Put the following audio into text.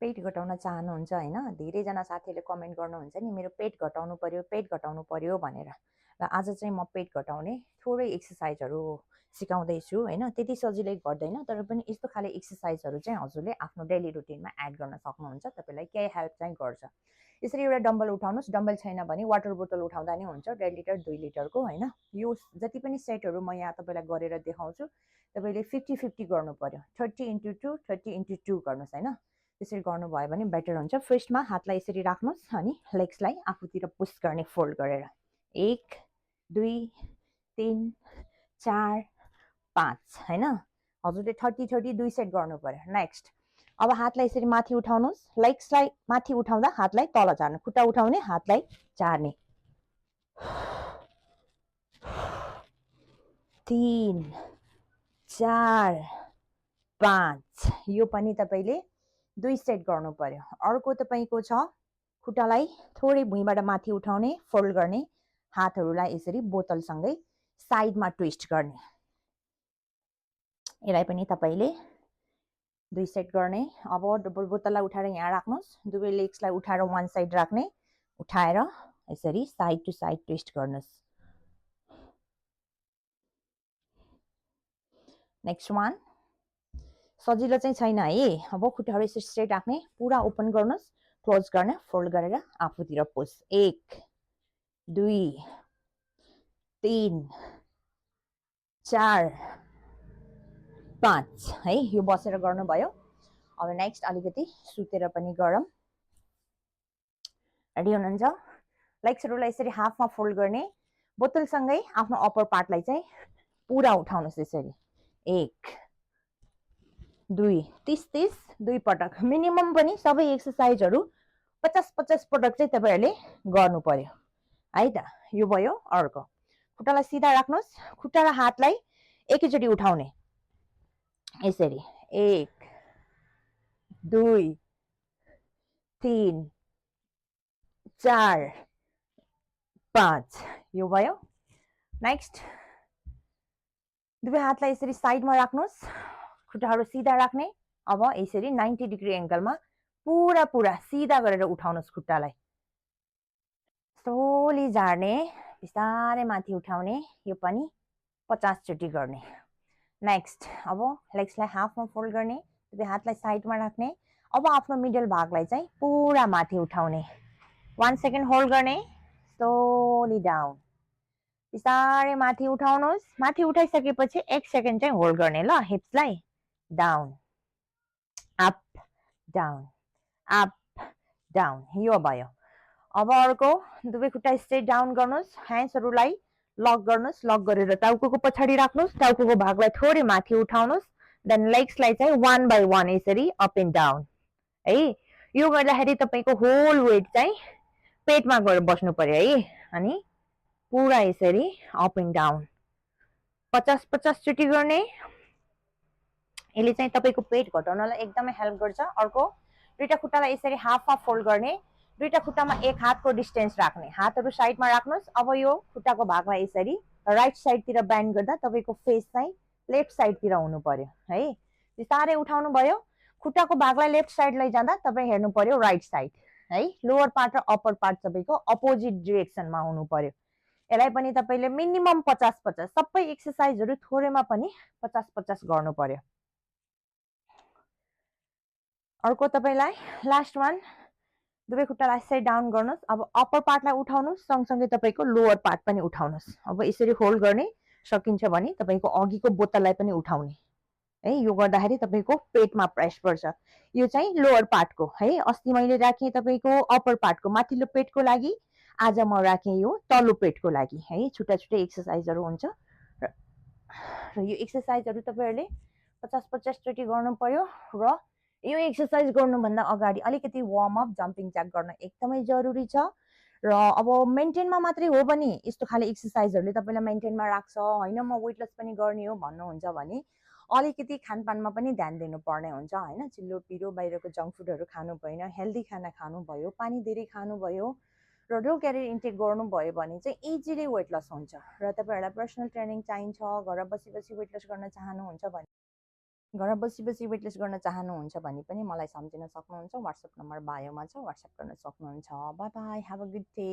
पेट घटाउन चाहनुहुन्छ हैन, धेरैजना साथीहरूले कमेन्ट गर्नुहुन्छ नि मेरो पेट घटाउनु पर्यो भनेर। र आज चाहिँ म पेट घटाउने थोरै एक्सर्साइजहरू सिकाउँदैछु हैन। त्यति सजिलै गर्दैन, तर पनि यस्तो खाले एक्सर्साइजहरू चाहिँ हजुरले आफ्नो डेली रुटिनमा एड गर्न सक्नुहुन्छ। तपाईलाई केही हेल्प चाहिँ गर्छ। यसरी एउटा डम्बल उठाउनुस्, डम्बल छैन भने वाटर बोतल उठाउँदा नि हुन्छ, 1.5 लिटर 2 लिटरको हैन। यो जति पनि सेटहरू म यहाँ तपाईलाई गरेर देखाउँछु, तपाईले 50-50 गर्नु पर्यो। 30x2 30x2 गर्नुस् हैन। त्यसरी गर्नुभयो भने बेटर हुन्छ। फर्स्टमा हातलाई यसरी राख्नुस् अनि लेग्सलाई आफूतिर पुश गर्ने फोल्ड गरेर 1 2 3 4 5 हैन। हजुरले 30-30 2 सेट गर्नु पर्यो। नेक्स्ट अब हातलाई यसरी माथि उठाउनुस्, लेग्सलाई माथि उठाउँदा हातलाई तल झार्नु, खुट्टा उठाउने हातलाई झार्ने। 3 4 5 यो पनि तपाईले 2 सेट गर्नु पर्यो। अर्को तपाईको छ खुट्टालाई थोरै भुइँबाट माथि उठाउने, फोल्ड गर्ने, हातहरूलाई यसरी बोतलसँगै साइडमा ट्विस्ट गर्ने। यसलाई पनि तपाईले 2 सेट गर्ने। अब बोतललाई उठाएर यहाँ राख्नुस्, दुवै लेग्सलाई उठाएर वान साइड राख्ने, उठाएर यसरी साइड टु साइड ट्विस्ट गर्नुस्। नेक्स्ट वान सजिलो चाहिँ छैन है। अब खुट्टाहरू यसरी स्ट्रेट राख्ने, पुरा ओपन गर्नुस्, क्लोज गर्ने, फोल्ड गरेर आफूतिर पुश। 1 2 3 4 5 है। यो बसेर गर्नुभयो। अब नेक्स्ट अलिकति सुतेर पनि गरौँ। रेडी हुनुहुन्छ? लेग्सहरूलाई यसरी हाफमा फोल्ड गर्ने, बोतलसँगै आफ्नो अप्पर पार्टलाई चाहिँ पुरा उठाउनुस् यसरी। 1 2 30 2 पटक मिनिमम पनि सबै एक्सर्साइजहरू 50-50 पटक चाहिँ तपाईहरुले गर्नु पर्यो है त। यो भयो। अर्को खुट्टालाई सिधा राख्नुस्, खुट्टा र हातलाई एकैचोटी उठाउने यसरी। 1 2 3 4 5 यो भयो। नेक्स्ट दुवै हातलाई यसरी साइडमा राख्नुस्, खुट्टाहरू सिधा राख्ने। अब यसरी 90 डिग्री एंगलमा पुरा सिधा गरेर उठाउनुस् खुट्टालाई। स्लोली झार्ने, बिस्तारै माथि उठाउने। यो पनि 50 चोटी गर्ने। नेक्स्ट अब लेग्सलाई हाफमा फोल्ड गर्ने, दुवै हातलाई साइडमा राख्ने। अब आफ्नो मिडल भागलाई चाहिँ पुरा माथि उठाउने। 1 सेकेन्ड होल्ड गर्ने, स्लोली डाउन, बिस्तारै माथि उठाउनुस्। माथि उठाइसकेपछि 1 सेकेन्ड चाहिँ होल्ड गर्ने ल। हिप्सलाई down up down up down, यो भयो। अब अर्को दुवै खुट्टा स्ट्रेट डाउन गर्नुस्, ह्यान्ड्सहरूलाई लक गर्नुस्, लक गरेर टाउकोको पछाडि राख्नुस्, टाउकोको भागलाई थोरै माथि उठाउनुस्। देन लेग्सलाई चाहिँ 1 बाइ 1 यसरी अप एन्ड डाउन है। यो गर्दाखेरि तपाईको होल वेट चाहिँ पेटमा गएर बस्नु पर्यो है। अनि पुरा यसरी अप एन्ड डाउन 50-50 चोटी गर्ने। यसले चाहिँ तपाईको पेट घटाउनलाई एकदमै हेल्प गर्छ। अर्को दुईटा खुट्टालाई यसरी हाफमा फोल्ड गर्ने, दुईटा खुट्टामा एक हातको डिस्टेन्स राख्ने, हातहरू साइडमा राख्नुस्। अब यो खुट्टाको भागलाई यसरी राइट साइडतिर बेन्ड गर्दा तपाईको फेस चाहिँ लेफ्ट साइडतिर हुनु पर्यो है। बिस्तारै उठाउनु भयो। खुट्टाको भागलाई लेफ्ट साइड लैजाँदा तपाई हेर्नु पर्यो राइट साइड है। लोअर पार्ट र अप्पर पार्ट तपाईको अपोजिट डाइरेक्सनमा हुनु पर्यो। यसलाई पनि तपाईले मिनिमम 50-50 सबै एक्सर्साइजहरू थोरैमा पनि 50-50 गर्नु पर्यो। अर्को तपाईलाई लास्ट वान दुवै खुट्टालाई यसरी डाउन गर्नुस्। अब अप्पर पार्टलाई उठाउनुस्, सँगसँगै तपाईको लोअर पार्ट पनि उठाउनुस्। अब यसरी होल्ड गर्ने, सकिन्छ भने तपाईको अघिको बोतललाई पनि उठाउने है। यो गर्दाखेरि तपाईको पेटमा प्रेस पर्छ। यो चाहिँ लोअर पार्टको है। अस्ति मैले राखे तपाईको अप्पर पार्टको माथिल्लो पेटको लागि, आज म राखे यो तल्लो पेटको लागि है। छुट्टा छुट्टै एक्सर्साइजहरू हुन्छ र यो एक्सर्साइजहरू तपाईहरुले 50-50 चोटी गर्नु पर्यो। र यो एक्सर्साइज गर्नुभन्दा अगाडि अलिकति वार्म अप जम्पिङ ज्याक गर्न एकदमै जरुरी छ। र अब मेन्टेनमा मात्रै हो भने यस्तो खाले एक्सर्साइजहरूले तपाईलाई मेन्टेनमा राख्छ हैन, म वेट लस पनि गर्ने हो भन्नुहुन्छ भने अलिकति खानपानमा पनि ध्यान दिनुपर्ने हुन्छ हैन। चिल्लो पिरो बाहिरको जंक फुडहरू खानु भएन, हेल्दी खाना खानु भयो, पानी धेरै खानु भयो र लो क्यालोरी इन्टेक गर्नुभयो भने चाहिँ इजिली वेट लस हुन्छ। र तपाईहरुलाई पर्सनल ट्रेनिङ चाहिन्छ, घर बसी बसी वेट लस गर्न चाहनुहुन्छ भने घर बसी बसी वेट लस गर्न चाहनुहुन्छ भने पनि मलाई सम्झिन सक्नुहुन्छ। WhatsApp नम्बर बायोमा छ, WhatsApp गर्न सक्नुहुन्छ। By by, have a good day.